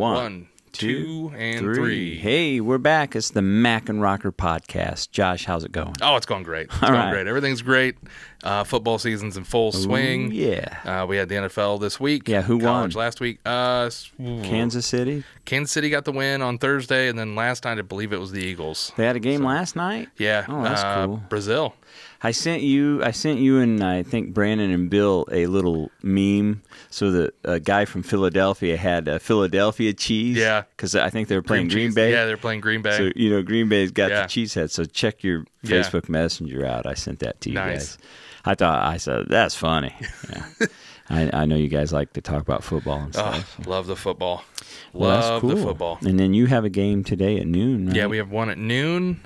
One, two, and three. Hey, we're back. It's the Mac and Rocker podcast. Josh, how's it going? Oh, it's going great. It's going great. Everything's great. Football season's in full swing. Yeah. We had the NFL this week. Yeah, who College won? last week. Kansas City? Kansas City got the win on Thursday, and then last night I believe it was the Eagles. They had a game last night? Yeah. Oh, that's cool. Brazil. I sent you and I think Brandon and Bill a little meme. So the guy from Philadelphia had Philadelphia cheese. Yeah. Because I think they were playing Green cheese. Bay. Yeah, they're playing Green Bay. So, Green Bay's got the cheese head. So check your Yeah. Facebook Messenger out. I sent that to you Nice. guys. I said, that's funny. Yeah. I know you guys like to talk about football and stuff. Oh, love the football. Well, that's Love cool. the football. And then you have a game today at noon, right? Yeah, we have one at noon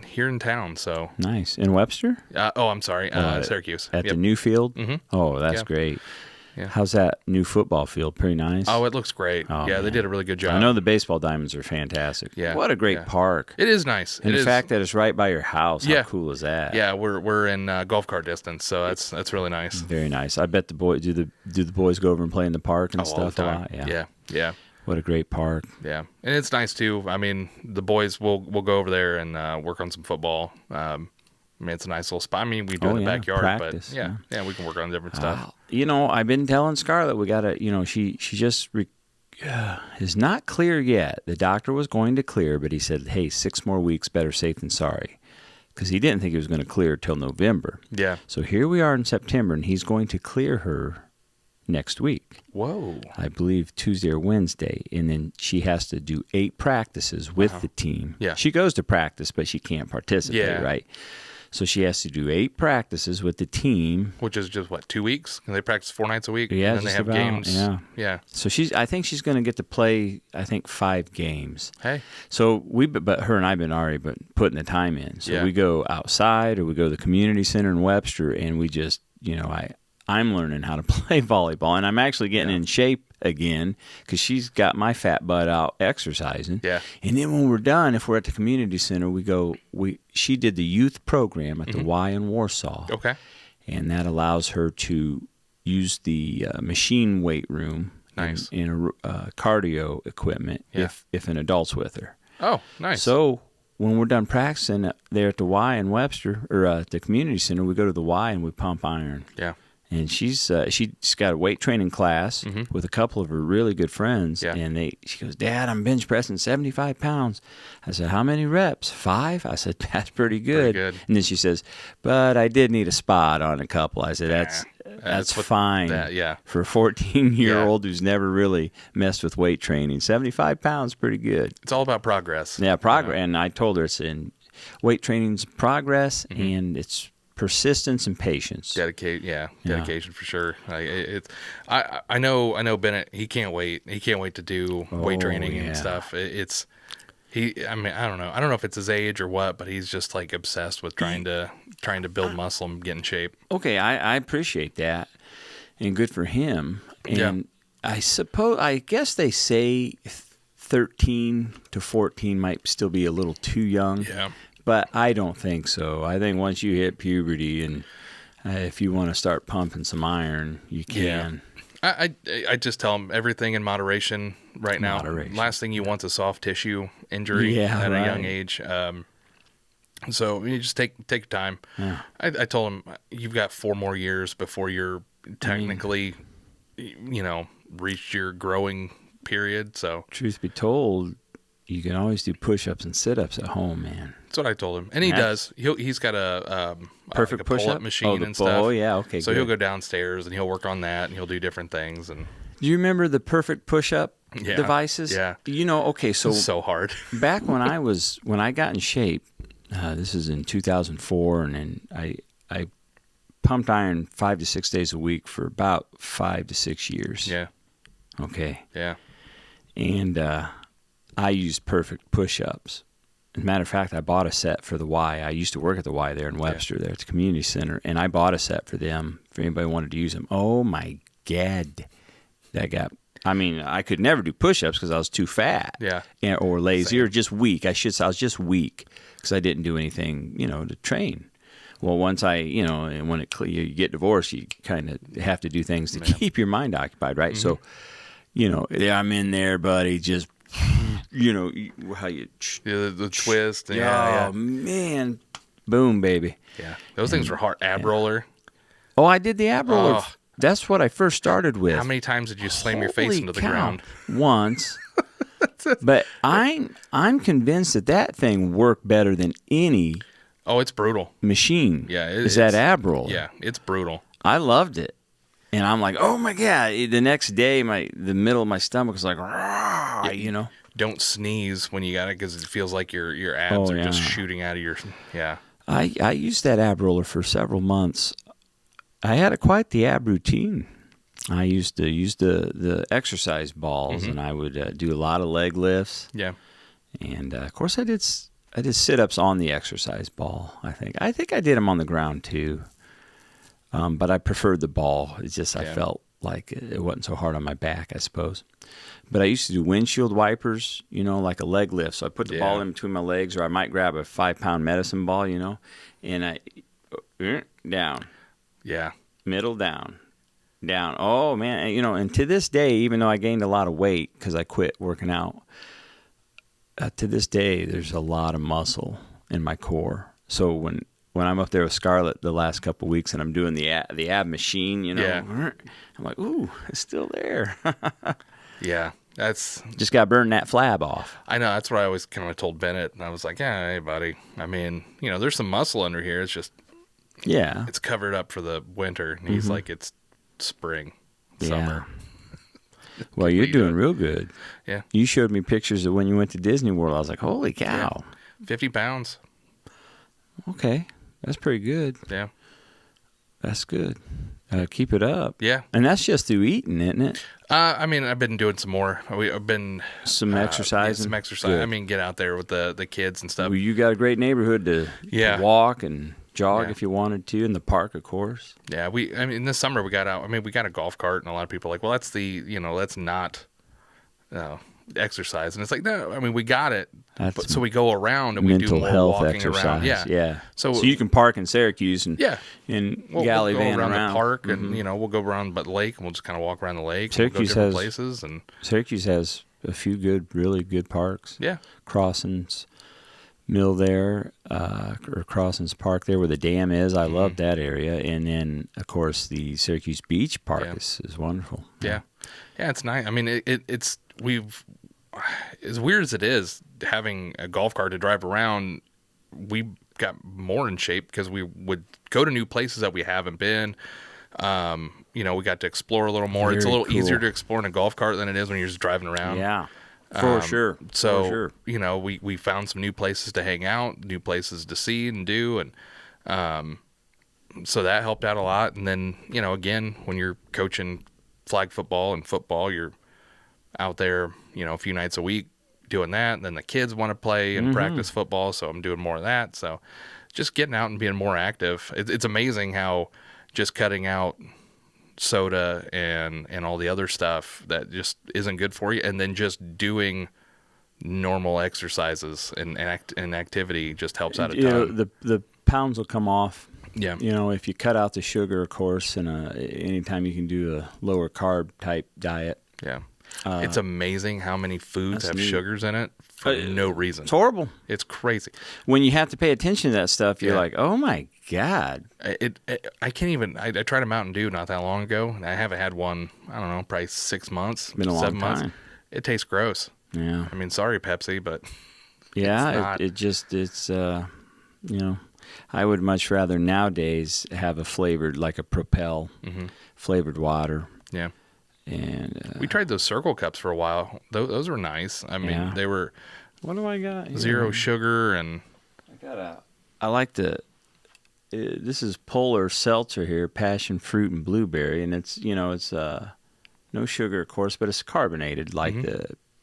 here in town. So Nice. In Webster? I'm sorry, Syracuse. At Yep. the new field? Mhm. Oh, that's Yeah. great. Yeah. How's that new football field? Pretty nice? Oh, it looks great. Oh, yeah, they man. did a really good job. I know the baseball diamonds are fantastic. Yeah. What a great Yeah. park. It is nice. And It the is. fact that it's right by your house, Yeah. how cool is that? Yeah, we're in golf cart distance, so that's really nice. Very nice. I bet the boys do the boys go over and play in the park and All stuff the a time. lot. Yeah. What a great park. And it's nice too. I mean, the boys will go over there and work on some football. It's a nice little spot. I mean, we do it in the backyard, practice, but we can work on different stuff. I've been telling Scarlett we got to, she just is not clear yet. The doctor was going to clear, but he said, hey, 6 more weeks, better safe than sorry. Because he didn't think he was going to clear till November. Yeah. So here we are in September, and he's going to clear her next week. Whoa. I believe Tuesday or Wednesday. And then she has to do 8 practices with the team. Yeah. She goes to practice, but she can't participate, Yeah. right? So she has to do 8 practices with the team. Which is just, 2 weeks? And they practice 4 nights a week? Yeah, And then they just have about, games? yeah. Yeah. So I think she's going to get to play, 5 games. Hey. So but her and I have been already putting the time in. So Yeah. we go outside or we go to the community center in Webster, and we just, I'm learning how to play volleyball, and I'm actually getting in shape again because she's got my fat butt out exercising. Yeah. And then when we're done, if we're at the community center, she did the youth program at the Y in Warsaw. Okay. And that allows her to use the machine weight room Nice. and cardio equipment Yeah. if an adult's with her. Oh, nice. So when we're done practicing there at the Y in Webster, or at the community center, we go to the Y and we pump iron. Yeah. And she's got a weight training class with a couple of her really good friends. Yeah. And she goes, Dad, I'm bench pressing 75 pounds. I said, how many reps? 5? I said, that's pretty good. Pretty good. And then she says, but I did need a spot on a couple. I said, that's fine for a 14-year-old who's never really messed with weight training. 75 pounds, pretty good. It's all about progress. Yeah, progress. And I told her it's in weight training's progress, and it's persistence and patience. Dedication for sure. I know Bennett. He can't wait. He can't wait to do weight training and stuff. I don't know. I don't know if it's his age or what, but he's just like obsessed with trying to build muscle and get in shape. Okay, I appreciate that, and good for him. And I guess they say 13 to 14 might still be a little too young. Yeah. But I don't think so. I think once you hit puberty and if you want to start pumping some iron, you can. I just tell them everything in moderation right now. Moderation. Last thing you want is a soft tissue injury at a young age. So you just take your time. Yeah. I told him you've got 4 more years before you're technically, reached your growing period. So Truth be told, you can always do push-ups and sit-ups at home, man. that's what I told him, and he does. He's got a Perfect like a pull-up push-up machine and stuff. Oh, yeah, okay. So good. he'll go downstairs and he'll work on that, and he'll do different things. And Do you remember the perfect push-up devices? Yeah. Okay, so hard. back when I got in shape, this is in 2004, and then I pumped iron 5 to 6 days a week for about 5 to 6 years. Yeah. Okay. Yeah. And I used perfect push-ups. As a matter of fact, I bought a set for the Y. I used to work at the Y there in Webster, there at the community center, and I bought a set for them if anybody wanted to use them. Oh, my God. I could never do push-ups because I was too fat. Yeah. Or lazy or just weak. I was just weak because I didn't do anything, to train. Well, once when you get divorced, you kind of have to do things to keep your mind occupied, right? Mm-hmm. So, Yeah, I'm in there, buddy. Just, how you. The twist. Yeah, oh, man. Boom, baby. Yeah. Those things were hard. Ab roller. Oh, I did the ab roller. Oh. That's what I first started with. How many times did you slam your face into the ground? Once. But I'm convinced that thing worked better than any. Oh, it's brutal. Machine. Yeah. Is that ab roller? Yeah, it's brutal. I loved it. And I'm like, oh my God. The next day, the middle of my stomach was like, Don't sneeze when you got it because it feels like your abs are just shooting out of your, I used that ab roller for several months. I had quite the ab routine. I used to use the exercise balls, and I would do a lot of leg lifts. Yeah. And, of course, I did sit-ups on the exercise ball, I think. I think I did them on the ground, too. But I preferred the ball. It's just I felt like it wasn't so hard on my back, I suppose. But I used to do windshield wipers, like a leg lift. So I put the ball in between my legs, or I might grab a 5-pound medicine ball, and I down. Yeah. Middle down. Oh, man. And to this day, even though I gained a lot of weight because I quit working out, to this day, there's a lot of muscle in my core. So when I'm up there with Scarlett the last couple of weeks and I'm doing the ab machine, I'm like, ooh, it's still there. Yeah, that's just got to burn that flab off. I know. That's what I always kind of told Bennett, and I was like, yeah, hey, buddy. I mean, there's some muscle under here. It's just, it's covered up for the winter. And he's like, it's spring, summer. Well, you're doing real good. Yeah. You showed me pictures of when you went to Disney World. I was like, holy cow. 50 pounds. Okay. That's pretty good. Yeah. That's good. Keep it up. Yeah. And that's just through eating, isn't it? I mean, I've been doing some more. I've been... Some exercising? Some exercise. Good. I mean, get out there with the kids and stuff. Well, you got a great neighborhood to walk and jog if you wanted to, in the park, of course. Yeah, this summer we got out. I mean, we got a golf cart, and a lot of people are like, well, that's not exercise. And it's like, no, I mean, we got it. So we go around and we do more health walking exercise. around. Yeah. So you can park in Syracuse and we'll galley go van around the park, and we'll go around the lake, and we'll just kind of walk around the lake. Syracuse we'll go different places, and Syracuse has a few really good parks. Yeah. Crossings Mill there, or Crossings Park there where the dam is. I love that area. And then, of course, the Syracuse Beach Park is wonderful. Yeah, it's nice. I mean, we've, as weird as it is, having a golf cart to drive around, we got more in shape because we would go to new places that we haven't been. We got to explore a little more. It's a little easier to explore in a golf cart than it is when you're just driving around. Yeah. For sure. So, we found some new places to hang out, new places to see and do. And so that helped out a lot. And then, again, when you're coaching flag football and football, you're out there, a few nights a week doing that. And then the kids want to play and practice football. So I'm doing more of that. So just getting out and being more active. It's amazing how just cutting out soda and all the other stuff that just isn't good for you, and then just doing normal exercises and activity just helps out a ton. The pounds will come off. Yeah. If you cut out the sugar, of course, and anytime you can do a lower carb type diet. Yeah. It's amazing how many foods have sugars in it for no reason. It's horrible. It's crazy. When you have to pay attention to that stuff, you're like, oh my God. I can't even, I tried a Mountain Dew not that long ago, and I haven't had one, I don't know, probably 6 months, been a 7 long time. months. It tastes gross. Yeah. I mean, sorry, Pepsi, but yeah, it's I would much rather nowadays have a flavored, like a Propel flavored water. Yeah. And we tried those Circle Cups for a while. Those were nice. I mean, they were. What do I got here? Zero sugar and. I like this is Polar Seltzer here, passion fruit and blueberry, and it's no sugar, of course, but it's carbonated like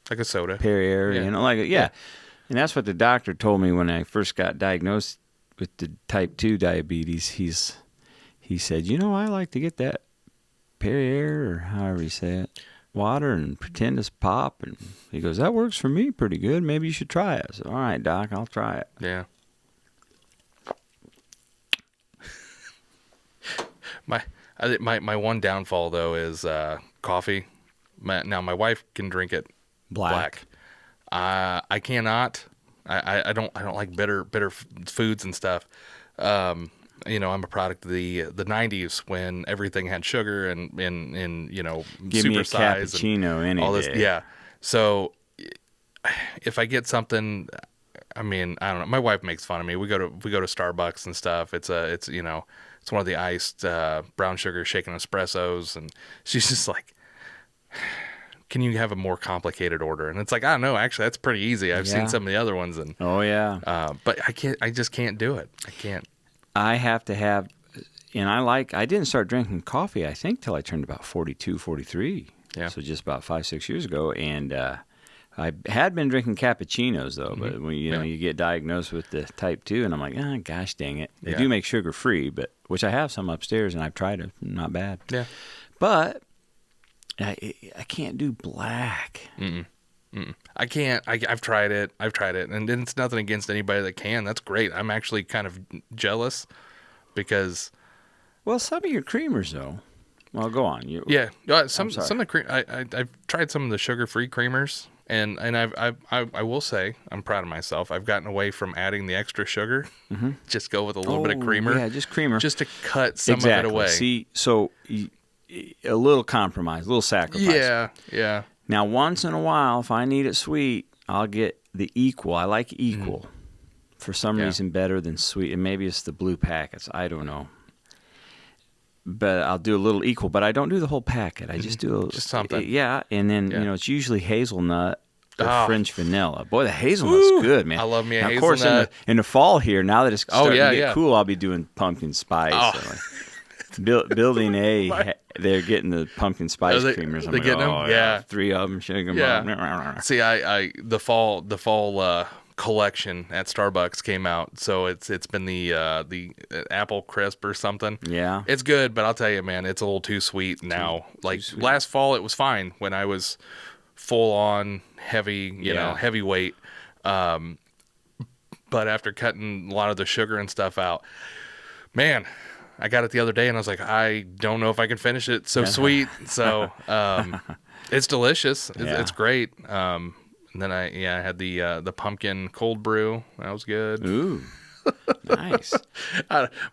like a soda. Perrier, And that's what the doctor told me when I first got diagnosed with the type 2 diabetes. He said, I like to get that Perrier, or however you say it, water and pretend it's pop. And he goes, that works for me pretty good. Maybe you should try it. I said, all right, Doc, I'll try it. Yeah. My one downfall, though, is coffee. Now my wife can drink it Black. I cannot. I don't like bitter foods and stuff. You know, I'm a product of the '90s when everything had sugar and you know, Give super me a size cappuccino and any all this. day. Yeah. So if I get something, I mean, I don't know. My wife makes fun of me. We go to Starbucks and stuff. It's you know, it's one of the iced brown sugar shaken espressos, and she's just like, can you have a more complicated order? And it's like, I don't know, actually that's pretty easy. I've seen some of the other ones, and oh yeah, but I just can't do it. I can't. I have to have, and I didn't start drinking coffee, I think, till I turned about 42, 43. Yeah. So just about 5-6 years ago, and I had been drinking cappuccinos though, but when you get diagnosed with the type 2, and I'm like, gosh dang it, they do make sugar free, but which I have some upstairs, and I've tried it, not bad. Yeah. But I can't do black. I can't. I've tried it, and it's nothing against anybody that can. That's great. I'm actually kind of jealous because. Well, some of your creamers though. Well, go on. Some of the cream. I've tried some of the sugar-free creamers, and I will say I'm proud of myself. I've gotten away from adding the extra sugar. Just go with a little bit of creamer. Yeah, just creamer, just to cut some of it away. See, so a little compromise, a little sacrifice. Yeah. Now, once in a while, if I need it sweet, I'll get the equal. I like equal for some reason better than sweet, and maybe it's the blue packets. I don't know. But I'll do a little equal, but I don't do the whole packet. I just do just something. Yeah, and then you know it's usually hazelnut or French vanilla. Boy, the hazelnut's good, man. I love me a hazelnut. Of course, in the fall here, now that it's starting to get yeah. cool, I'll be doing pumpkin spice. Building they're getting the pumpkin spice creamers. I'm they like, getting them? Yeah, 3 of them. Sugar. Yeah. See, the fall collection at Starbucks came out, so it's been the apple crisp or something. Yeah, it's good, but I'll tell you, man, it's a little too sweet now. Like last fall, it was fine when I was full on heavy, you know, heavyweight. But after cutting a lot of the sugar and stuff out, man. I got it the other day, and I was like, I don't know if I can finish it. It's so sweet. So it's delicious. It's great. And then I had the pumpkin cold brew. That was good. Ooh, nice.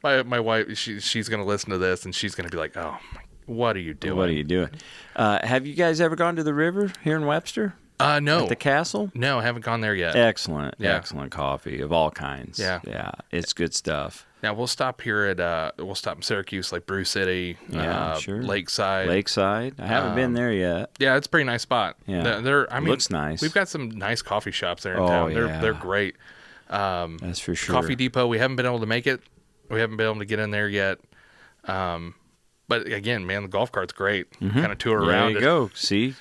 My wife, she's going to listen to this, and she's going to be like, oh, what are you doing? What are you doing? Have you guys ever gone to the river here in Webster? No. At the castle? No, I haven't gone there yet. Excellent. Coffee of all kinds. Yeah. It's good stuff. Now we'll stop here we'll stop in Syracuse, like Brew City, sure. Lakeside. I haven't been there yet. Yeah, it's a pretty nice spot. Yeah, looks nice. We've got some nice coffee shops there in town. They're great. That's for sure. Coffee Depot, we haven't been able to make it. We haven't been able to get in there yet. But again, man, the golf cart's great. Kind of tour around. There you go. See,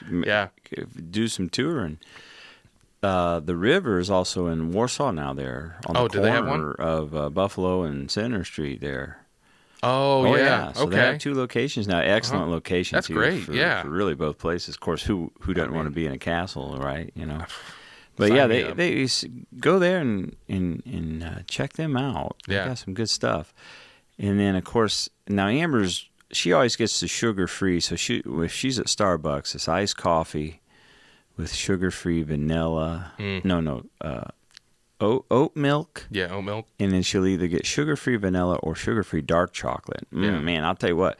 do some touring. The river is also in Warsaw now. There on the do they have one? of Buffalo and Center Street there. Oh yeah. So they have 2 locations now. Excellent location. That's great. For really both places. Of course, who doesn't want to be in a castle, right? You know. But yeah, they go there and check them out. They got some good stuff. And then of course now Amber's, she always gets the sugar free. So if she's at Starbucks, it's iced coffee with sugar-free vanilla. Oat milk. Yeah, oat milk. And then she'll either get sugar-free vanilla or sugar-free dark chocolate. Man, I'll tell you what.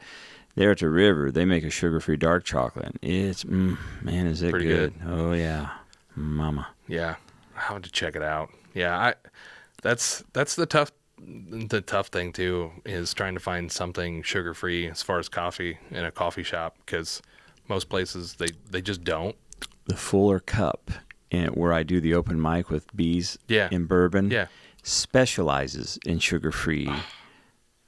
There at the river, they make a sugar-free dark chocolate. It's, man, is it pretty good. Oh, yeah. Mama. Yeah. I'll have to check it out. Yeah, that's the tough thing, too, is trying to find something sugar-free as far as coffee in a coffee shop, because most places, they just don't. The Fuller Cup, where I do the open mic with bees in bourbon, specializes in sugar-free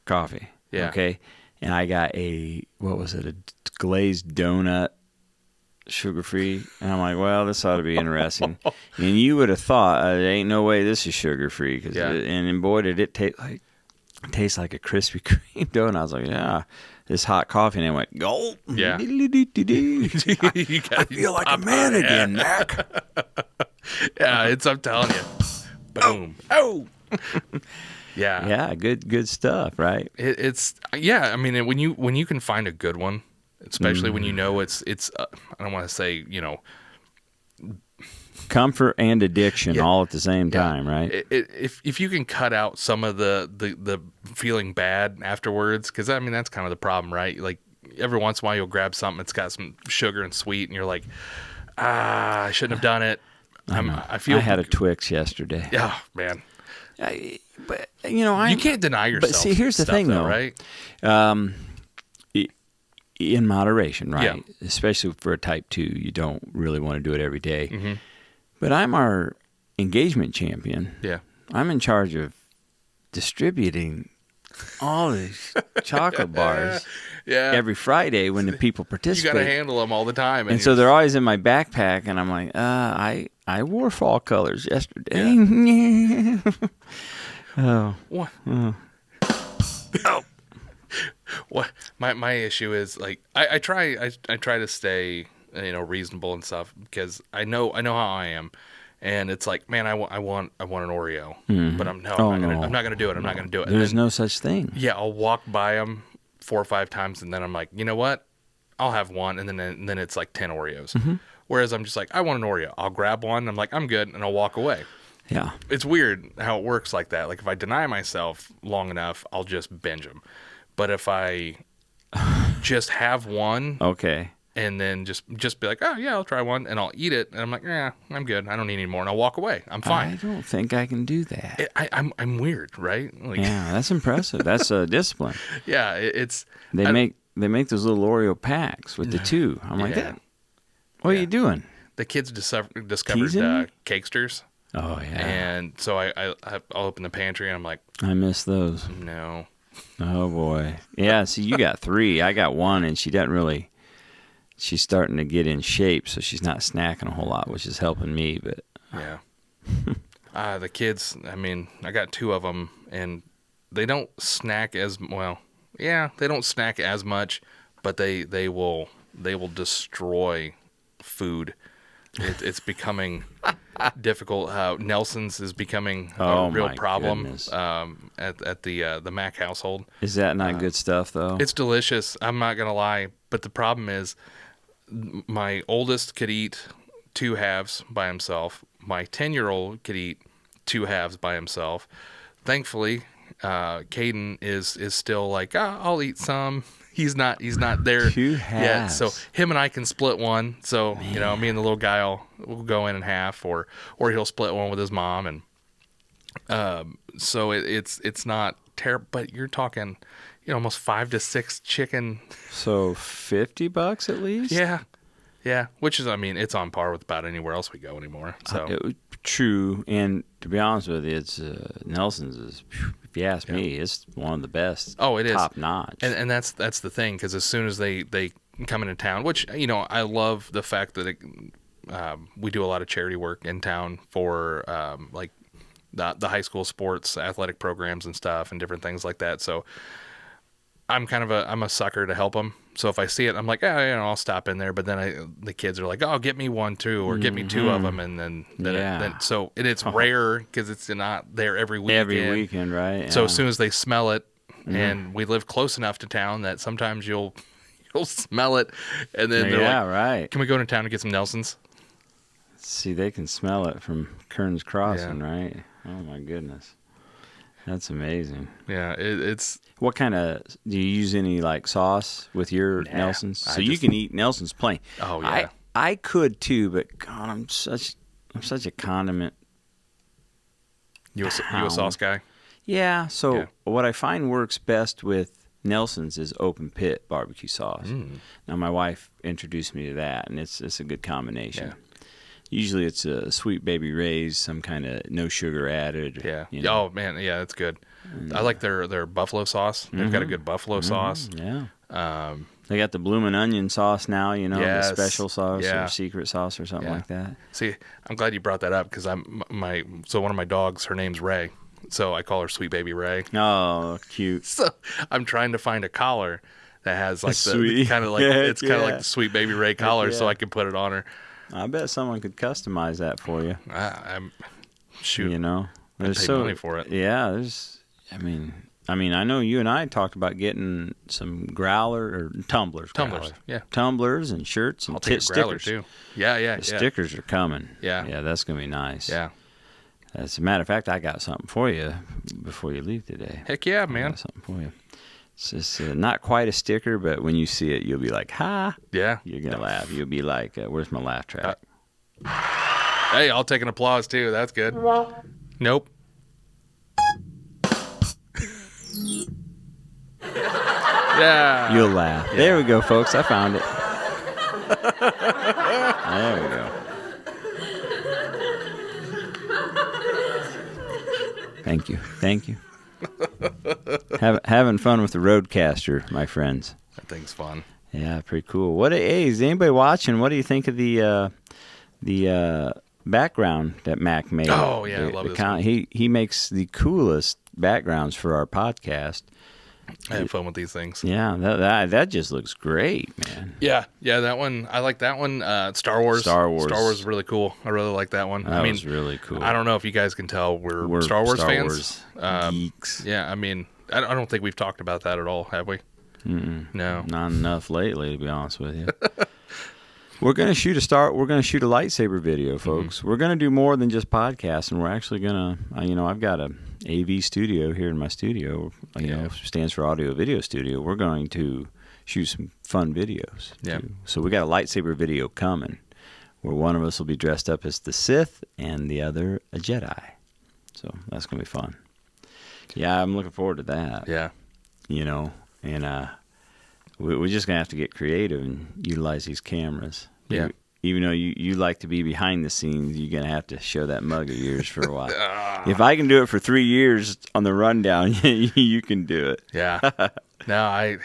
coffee. Yeah. Okay. And I got a glazed donut, sugar-free. And I'm like, well, this ought to be interesting. And you would have thought, there ain't no way this is sugar-free. And boy, did it taste like a Krispy Kreme donut. I was like, yeah. This hot coffee, and I went, gulp. Yeah. I feel like a man again, Mac. Yeah, I'm telling you. Boom. Oh. Yeah. Yeah, good stuff, right? I mean, when you can find a good one, especially when you know it's. I don't want to say comfort and addiction all at the same time, right? If you can cut out some of the feeling bad afterwards, because I mean that's kind of the problem, right? Like every once in a while you'll grab something that's got some sugar and sweet, and you're like, I shouldn't have done it. I feel. I had a Twix yesterday. Oh man. But you can't deny yourself. But see, here's the thing, though, right? In moderation, right? Yeah. Especially for a type 2, you don't really want to do it every day. Mm-hmm. But I'm our engagement champion. Yeah. I'm in charge of distributing all these chocolate bars every Friday when the people participate. You got to handle them all the time. And so they're always in my backpack, and I'm like, I wore fall colors yesterday. Yeah. Oh. What? What? My issue is like I try to stay reasonable and stuff because I know how I am, and it's like, man, I want an Oreo, but I'm not gonna do it. I'm not gonna do it. There's no such thing. Yeah, I'll walk by them 4 or 5 times, and then I'm like, you know what? I'll have one, and then it's like 10 Oreos. Mm-hmm. Whereas I'm just like, I want an Oreo. I'll grab one. And I'm like, I'm good, and I'll walk away. Yeah. It's weird how it works like that. Like if I deny myself long enough, I'll just binge them. But if I just have one, okay, and then just be like, oh yeah, I'll try one, and I'll eat it, and I'm like, yeah, I'm good. I don't need any more, and I'll walk away. I'm fine. I don't think I can do that. I'm weird, right? Like, yeah, that's impressive. That's a discipline. Yeah, it's they make those little Oreo packs with the 2. I'm like, that. What are you doing? The kids discovered Cakesters. Oh yeah. And so I'll open the pantry, and I'm like, I miss those. No. Oh boy. Yeah. See, you got 3. I got 1, and she's starting to get in shape, so she's not snacking a whole lot, which is helping me. But yeah. The kids. I mean, I got 2 of them, and they don't snack as well. Yeah, they don't snack as much, but they will destroy food. It's becoming difficult. Nelson's is becoming a real problem at the Mack household. Is that not good stuff, though? It's delicious. I'm not going to lie. But the problem is my oldest could eat 2 halves by himself. My 10-year-old could eat 2 halves by himself. Thankfully, Caden is still like, I'll eat some. He's not there 2 halves. yet. So him and I can split one. So, me and the little guy will go in half, or he'll split one with his mom. And so it's not terrible, but you're talking, almost 5 to 6 chicken. So $50 at least? Yeah. Which is, I mean, it's on par with about anywhere else we go anymore. So true. And to be honest with you, it's Nelson's is, if you ask me, it's one of the best. Oh, it is top notch. And that's the thing, because as soon as they come into town, which I love the fact that we do a lot of charity work in town for like the high school sports athletic programs and stuff and different things like that. So I'm a sucker to help them. So if I see it, I'm like, I'll stop in there. But then the kids are like, oh, get me one too, or get me 2 of them, and then so it's rare because it's not there every weekend. Every weekend, right? So as soon as they smell it, and we live close enough to town that sometimes you'll smell it, and then they're like, right. Can we go to town and get some Nelsons? See, they can smell it from Kearns Crossing, right? Oh my goodness. That's amazing. Yeah, it's. What kind of do you use any like sauce with your Nelsons? So you can eat Nelsons plain. Oh yeah, I could too, but God, I'm such a condiment. You a sauce guy? Yeah. So what I find works best with Nelsons is open pit barbecue sauce. Now my wife introduced me to that, and it's a good combination. Yeah. Usually it's a Sweet Baby Ray's, some kind of no sugar added. Yeah. Oh man, yeah, that's good. I like their buffalo sauce. They've got a good buffalo sauce. Yeah. They got the bloomin' onion sauce now. The special sauce or secret sauce or something like that. See, I'm glad you brought that up because one of my dogs, her name's Ray, so I call her Sweet Baby Ray. Oh, cute. So I'm trying to find a collar that has like the kind of like it's kind of like the Sweet Baby Ray collar, so I can put it on her. I bet someone could customize that for you. I'm shoot. There's pay money for it. Yeah, I mean, I know you and I talked about getting some tumblers. Yeah. Tumblers and shirts and I'll take a growler stickers. too. Yeah. The stickers are coming. Yeah. Yeah, that's going to be nice. Yeah. As a matter of fact, I got something for you before you leave today. Heck yeah, I man. got something for you. It's just not quite a sticker, but when you see it, you'll be like, ha. Yeah. You're going to laugh. You'll be like, where's my laugh track? Hey, I'll take an applause too. That's good. Nope. Yeah. You'll laugh. Yeah. There we go, folks. I found it. There we go. Thank you. Thank you. Having fun with the Roadcaster, my friends. That thing's fun. Yeah, pretty cool. Hey, is anybody watching? What do you think of the background that Mac made? Oh yeah, I love this one. He makes the coolest backgrounds for our podcast. I have fun with these things. Yeah, that just looks great, man. Yeah, that one. I like that one. Star Wars. Star Wars is really cool. I really like that one. That was really cool. I don't know if you guys can tell we're Star Wars fans. Geeks. Yeah, I mean, I don't think we've talked about that at all, have we? No, not enough lately, to be honest with you. We're gonna shoot a lightsaber video, folks. Mm-hmm. We're gonna do more than just podcasts, and we're actually gonna. I've got a AV studio here in my studio. Stands for Audio Video Studio. We're going to shoot some fun videos. Yeah. Too. So we got a lightsaber video coming, where one of us will be dressed up as the Sith and the other a Jedi. So that's gonna be fun. Yeah, I'm looking forward to that. Yeah. And we're just going to have to get creative and utilize these cameras. Yeah. Even though you like to be behind the scenes, you're going to have to show that mug of yours for a while. If I can do it for 3 years on the rundown, you can do it. Yeah. No, I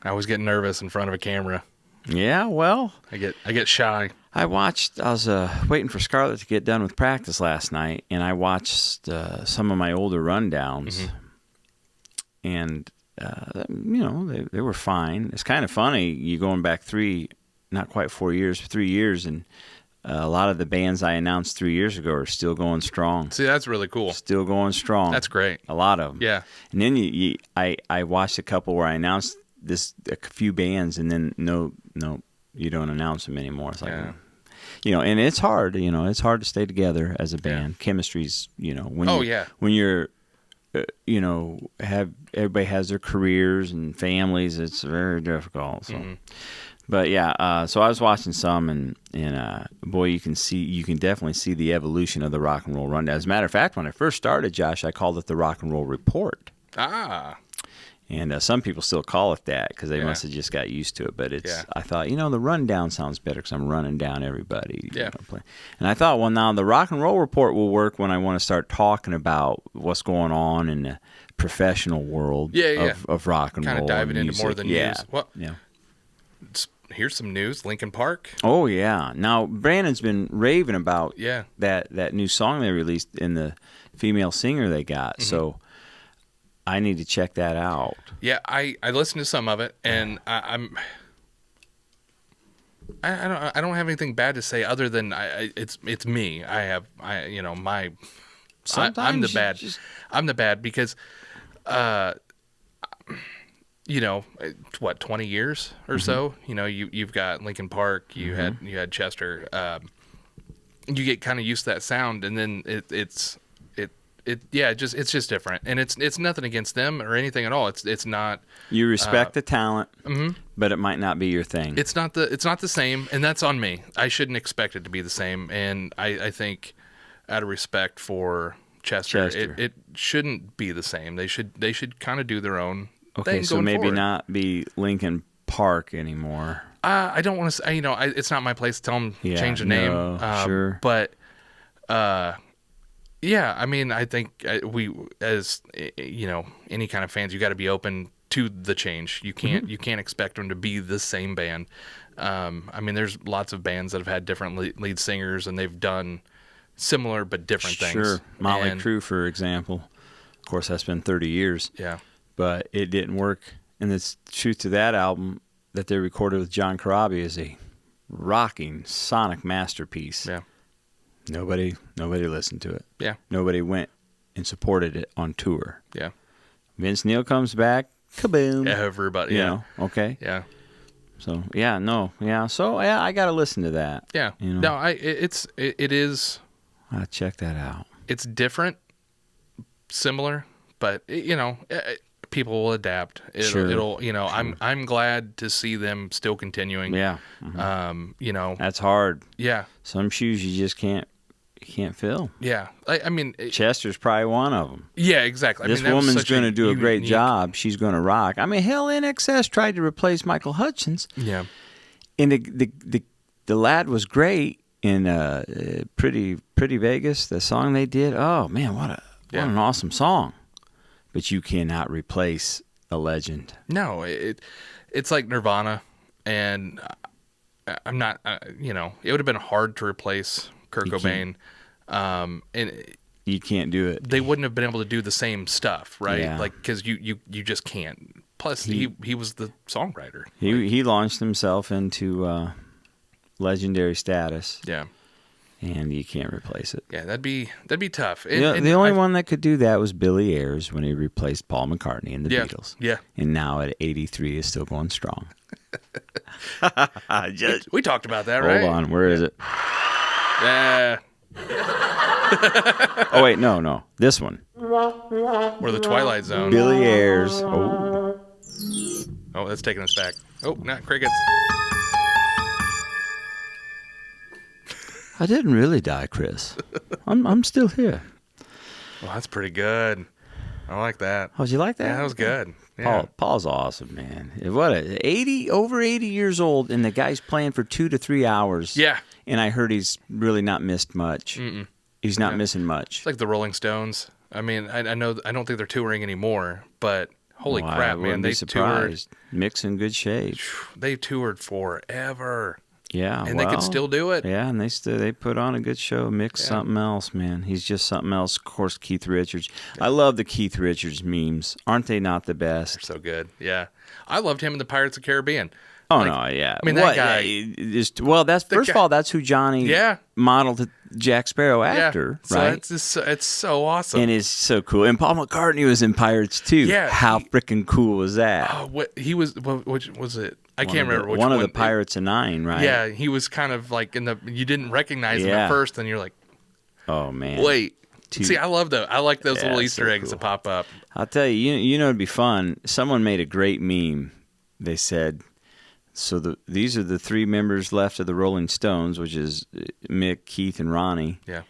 always get nervous in front of a camera. Yeah, well. I get shy. I was waiting for Scarlett to get done with practice last night, and I watched some of my older rundowns. And they were fine. It's kind of funny. You going back 3 years, and a lot of the bands I announced 3 years ago are still going strong. See, that's really cool. Still going strong. That's great. A lot of them. Yeah. And then I watched a couple where I announced a few bands, and then no, you don't announce them anymore. It's like, and it's hard. It's hard to stay together as a band. Yeah. Chemistry's, when you're everybody has their careers and families. It's very difficult. So, but yeah. So I was watching some, and boy, you can definitely see the evolution of the Rock and Roll Rundown. As a matter of fact, when I first started, Josh, I called it the Rock and Roll Report. And some people still call it that because they must have just got used to it. But I thought, the rundown sounds better because I'm running down everybody. Yeah. And I thought, well, now the Rock and Roll Report will work when I want to start talking about what's going on in the professional world of rock and roll. Kind of diving into more than news. Well, yeah. Here's some news. Linkin Park. Oh, yeah. Now, Brandon's been raving about that new song they released in the female singer they got. So I need to check that out. Yeah, I listened to some of it, and I don't have anything bad to say other than it's me. I'm the bad because 20 years or so, you've got Linkin Park, you had Chester, you get kind of used to that sound, and then it's just different, and it's nothing against them or anything at all. It's not. You respect the talent, but it might not be your thing. It's not the same, and that's on me. I shouldn't expect it to be the same, and I think out of respect for Chester. It shouldn't be the same. They should kind of do their own thing. So maybe forward. Not be Linkin Park anymore. I don't want to say. It's not my place to tell them change the name. Sure, but. Yeah, I mean, I think we, as any kind of fans, you got to be open to the change. You can't expect them to be the same band. I mean, there's lots of bands that have had different lead singers, and they've done similar but different things. Sure, Motley Crue, for example. Of course, that's been 30 years. Yeah, but it didn't work. And the truth to that album that they recorded with John Corabi is a rocking sonic masterpiece. Yeah. Nobody listened to it. Yeah. Nobody went and supported it on tour. Yeah. Vince Neil comes back, kaboom. Everybody, You yeah, know, okay. yeah, So So yeah, I got to listen to that. yeah. You know? No, it is. I'll check that out. It's different, similar, but people will adapt. Sure. It'll I'm glad to see them still continuing. Yeah. That's hard. Yeah. Some shoes you just can't fill. Yeah. I mean, Chester's probably one of them. yeah, exactly. This woman's going to do a great job. She's going to rock. I mean, hell, NXS tried to replace Michael Hutchins. Yeah. And the lad was great in Pretty Vegas, the song they did. Oh man, what an awesome song. But you cannot replace a legend. No, it's like Nirvana, and I'm not. It would have been hard to replace Kurt Cobain, and you can't do it. They wouldn't have been able to do the same stuff, right? Yeah. Like because you just can't. Plus, he was the songwriter. He launched himself into legendary status. Yeah. And you can't replace it. Yeah, that'd be tough. The only one that could do that was Billy Ayers when he replaced Paul McCartney in the Beatles. Yeah. And now at 83 is still going strong. We talked about that, right? Hold on, where is it? Yeah. Oh wait, no, this one. Or the Twilight Zone. Billy Ayers. Oh, that's taking us back. Oh, not crickets. I didn't really die, Chris. I'm still here. Well, that's pretty good. I like that. Oh, did you like that? Yeah, that was good. Yeah. Paul's awesome, man. What over 80 years old, and the guy's playing for 2 to 3 hours. Yeah. And I heard he's really not missed much. Mm-mm. He's not missing much. It's like the Rolling Stones. I mean, I know I don't think they're touring anymore, but holy crap, man! They toured. Mick's in good shape. They toured forever. Yeah, and they could still do it. Yeah, and they put on a good show. Mick's something else, man. He's just something else. Of course, Keith Richards. Yeah. I love the Keith Richards memes. Aren't they not the best? They're so good. Yeah, I loved him in the Pirates of the Caribbean. Oh no, yeah. I mean that guy. That's first of all, that's who Johnny modeled Jack Sparrow after, right? So it's so awesome, and it's so cool. And Paul McCartney was in Pirates too. Yeah, how freaking cool was that? He was. Which was it? I can't remember which one. One of the Pirates of Nine, right? Yeah, he was kind of like you didn't recognize him at first, and you're like, oh man, wait. See, I love those. I like those little Easter eggs that pop up. I'll tell you, it'd be fun. Someone made a great meme. They said, so these are the 3 members left of the Rolling Stones, which is Mick, Keith, and Ronnie. Yeah.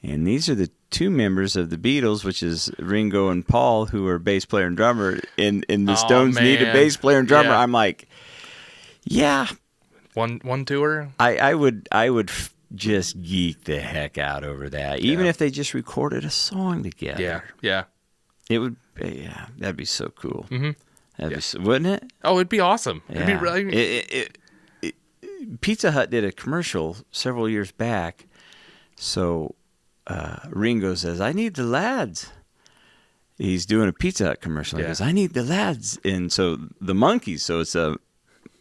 And these are the 2 members of the Beatles, which is Ringo and Paul, who are bass player and drummer. And the Stones need a bass player and drummer. Yeah. I'm like, yeah. One tour? I would just geek the heck out over that. Even if they just recorded a song together. Yeah. Yeah. It would, that'd be so cool. Mm-hmm. That'd be, wouldn't it? Oh, it'd be awesome. Yeah. It'd be really. Pizza Hut did a commercial several years back. So Ringo says, "I need the lads." He's doing a Pizza Hut commercial. He goes, "I need the lads," and so the monkeys. So it's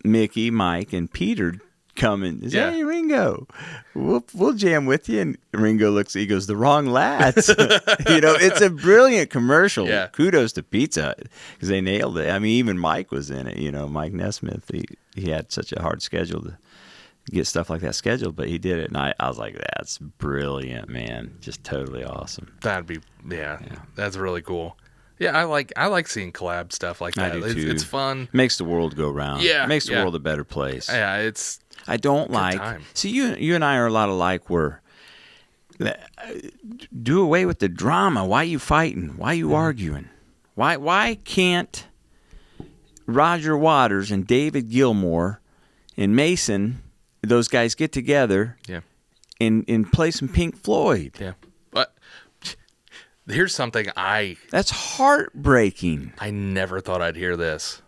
Mickey, Mike, and Peter come and says, "Hey, Ringo, we'll jam with you." And Ringo looks, he goes, "The wrong lads." It's a brilliant commercial. Yeah. Kudos to Pizza Hut because they nailed it. I mean, even Mike was in it. Mike Nesmith, he had such a hard schedule to get stuff like that scheduled, but he did it. And I was like, that's brilliant, man. Just totally awesome. That'd be, that's really cool. Yeah, I like seeing collab stuff like that. I do too. It's fun. Makes the world go round. Yeah. Makes the world a better place. Yeah, I don't like. Time. See, you and I are a lot alike. Where do away with the drama. Why you fighting? Why you arguing? Why can't Roger Waters and David Gilmour and Mason, those guys, get together? Yeah. And play some Pink Floyd? Yeah. But here's something that's heartbreaking. I never thought I'd hear this.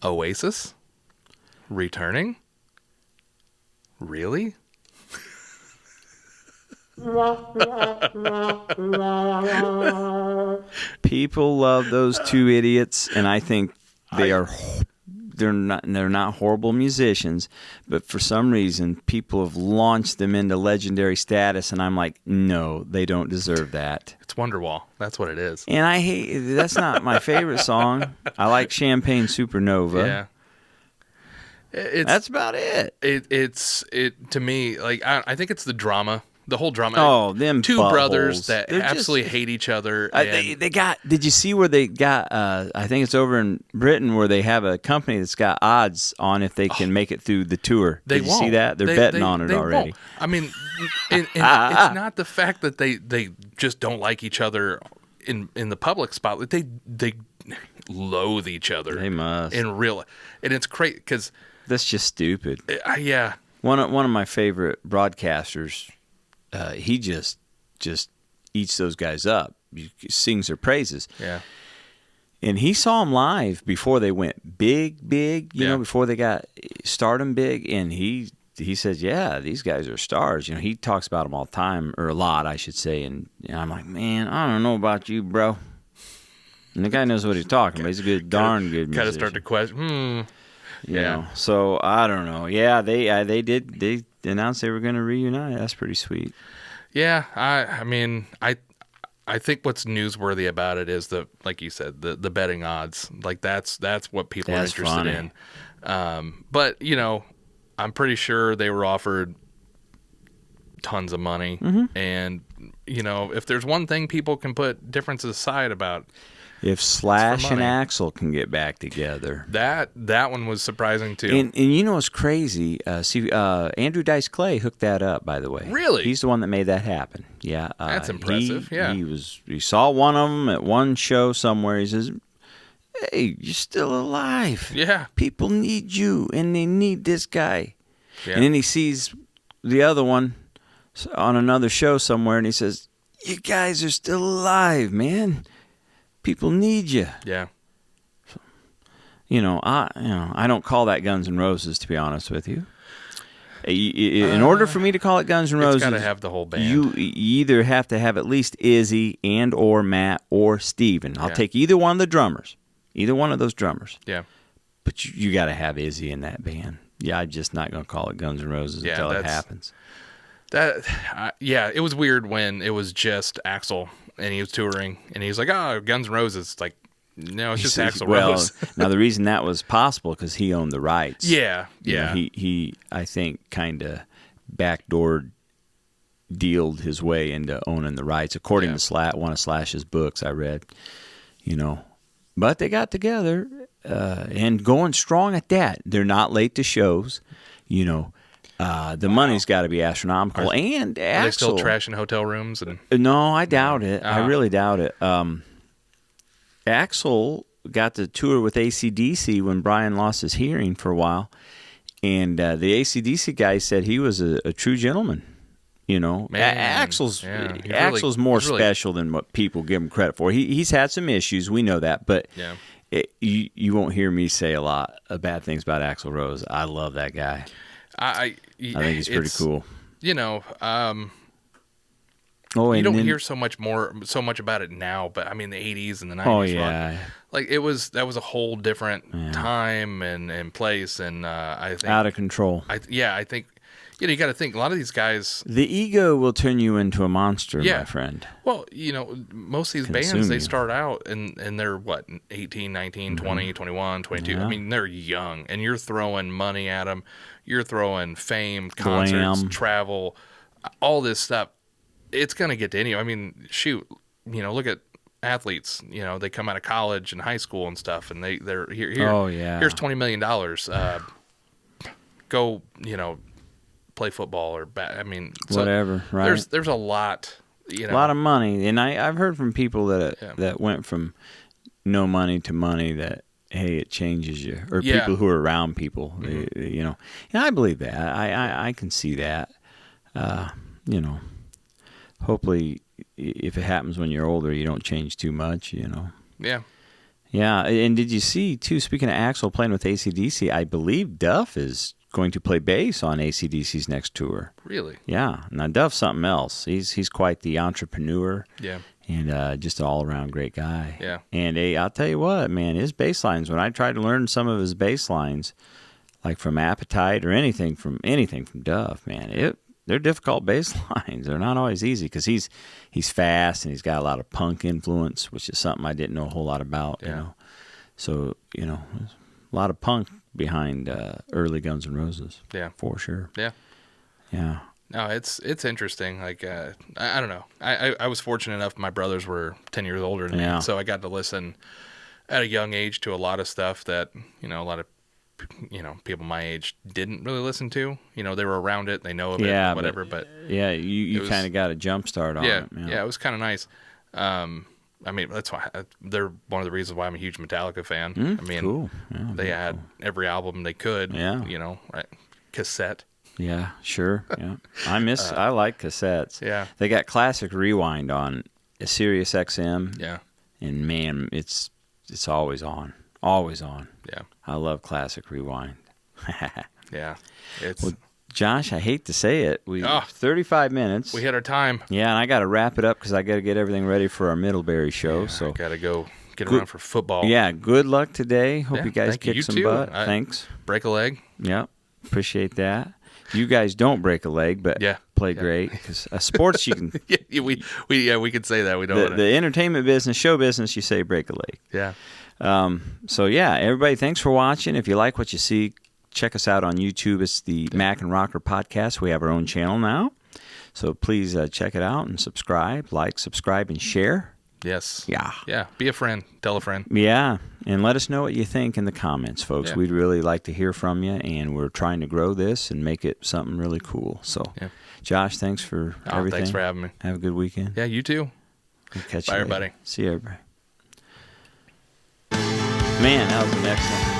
Oasis returning. Really? People love those 2 idiots, and I think they're not horrible musicians, but for some reason people have launched them into legendary status, and I'm like, no, they don't deserve that. It's Wonderwall. That's what it is. And I hate that's not my favorite song. I like Champagne Supernova. Yeah. That's about it. It's to me, like, I think it's the drama. The whole drama. Oh, them two buttholes. brothers that They're absolutely just, hate each other. they got. Did you see where they got? I think it's over in Britain where they have a company that's got odds on if they can make it through the tour. Did you see that? They're betting on it already. Won't. I mean, and it's not the fact that they just don't like each other in the public spotlight. They loathe each other. They must in real, and it's crazy because that's just stupid. Yeah. One of my favorite broadcasters. He just eats those guys up. He sings their praises. Yeah. And he saw them live before they went big, you know, before they got stardom big. And he says, yeah, these guys are stars. You know, he talks about them all the time, or a lot, I should say. And I'm like, man, I don't know about you, bro. And the guy knows what he's talking about. He's a good, darn good musician. Kind of start to question. You know, so I don't know. Yeah, they announced they were going to reunite. That's pretty sweet. Yeah, I mean, I think what's newsworthy about it is like you said, the betting odds. Like that's what people are interested in. But you know, I'm pretty sure they were offered tons of money, and you know, if there's one thing people can put differences aside about. If Slash and Axl can get back together. That one was surprising, too. And you know what's crazy? Andrew Dice Clay hooked that up, by the way. Really? He's the one that made that happen. Yeah. That's impressive, He saw one of them at one show somewhere. He says, hey, you're still alive. Yeah. People need you, and they need this guy. Yeah. And then he sees the other one on another show somewhere, and he says, you guys are still alive, man. People need you. Yeah. You know, I don't call that Guns N' Roses, to be honest with you. In order for me to call it Guns N' Roses, it's got to have the whole band. You either have to have at least Izzy and or Matt or Steven. I'll take either one of the drummers, either one of those drummers. Yeah. But you got to have Izzy in that band. Yeah, I'm just not going to call it Guns N' Roses until it happens. It was weird when it was just Axl and he was touring and he was like, "Oh, Guns N' Roses." It's like, no, it's just Axl Rose. Now the reason that was possible because he owned the rights. Yeah. You know, he I think kind of backdoor dealed his way into owning the rights, according to one of Slash's books I read. You know, but they got together and going strong at that. They're not late to shows. You know. The money's got to be astronomical. And Axl, are they still trashing hotel rooms? No, I doubt it. I really doubt it. Axl got to tour with AC/DC when Brian lost his hearing for a while. And the AC/DC guy said he was a true gentleman. You know, Axl's more special than what people give him credit for. He's had some issues. We know that. But you won't hear me say a lot of bad things about Axl Rose. I love that guy. I think he's pretty cool. You know, you don't hear so much about it now, but I mean the 80s and the 90s. Oh yeah, like that was a whole different time and place, and I think out of control. I think you got to think a lot of these guys. The ego will turn you into a monster, my friend. Well, you know, most of these bands they start out and they're what 18, 19, 20, 21, 22. Yeah. I mean, they're young, and you're throwing money at them. You're throwing fame, concerts, travel, all this stuff. It's going to get to any. I mean, shoot, you know, look at athletes. You know, they come out of college and high school and stuff, and they're here. Here's $20 million. Go, you know, play football or I mean, whatever. Right? There's a lot. You know, a lot of money, and I've heard from people that went from no money to money that. Hey, it changes you, or people who are around people, you know. And I believe that. I can see that. You know, hopefully, if it happens when you're older, you don't change too much. You know. Yeah. Yeah, and did you see too? Speaking of Axl playing with AC/DC, I believe Duff is going to play bass on AC/DC's next tour. Really? Yeah. Now Duff's something else. He's quite the entrepreneur. Yeah. And just an all-around great guy. Yeah. And I'll tell you what, man, his bass lines, when I tried to learn some of his bass lines, like from Appetite or anything from Duff, man, they're difficult bass lines. They're not always easy because he's fast and he's got a lot of punk influence, which is something I didn't know a whole lot about. Yeah. You know, so there's a lot of punk behind early Guns N' Roses. Yeah, for sure. Yeah. Yeah. No, it's interesting. Like I don't know. I was fortunate enough. My brothers were 10 years older than me, so I got to listen at a young age to a lot of stuff that a lot of people my age didn't really listen to. They were around it, they know of it, whatever. But yeah, you kind of got a jump start on it. Yeah, it was kind of nice. I mean, that's why they're one of the reasons why I'm a huge Metallica fan. I mean, cool. Yeah, they had every album they could. Yeah. Right? Cassette. Yeah, sure. Yeah, I like cassettes. Yeah, they got Classic Rewind on Sirius XM. Yeah, and man, it's always on, always on. Yeah, I love Classic Rewind. Yeah, it's. Well, Josh, I hate to say it. 35 minutes. We hit our time. Yeah, and I got to wrap it up because I got to get everything ready for our Middlebury show. Yeah, so got to go get around for football. Yeah, good luck today. Hope you guys kick some butt. Thanks. Break a leg. Yeah, appreciate that. You guys don't break a leg, but play great because sports you can. we could say that. We don't. The entertainment business, show business, you say break a leg. Yeah. So yeah, everybody, thanks for watching. If you like what you see, check us out on YouTube. It's the Mac and Rocker Podcast. We have our own channel now, so please check it out and subscribe, subscribe, and share. Yes. Yeah. Yeah. Be a friend. Tell a friend. Yeah. And let us know what you think in the comments, folks. We'd really like to hear from you, and we're trying to grow this and make it something really cool. So, Josh, thanks for everything. Thanks for having me. Have a good weekend. Yeah, you too. We'll catch Bye, you later. everybody. See you, everybody. Man, that was an excellent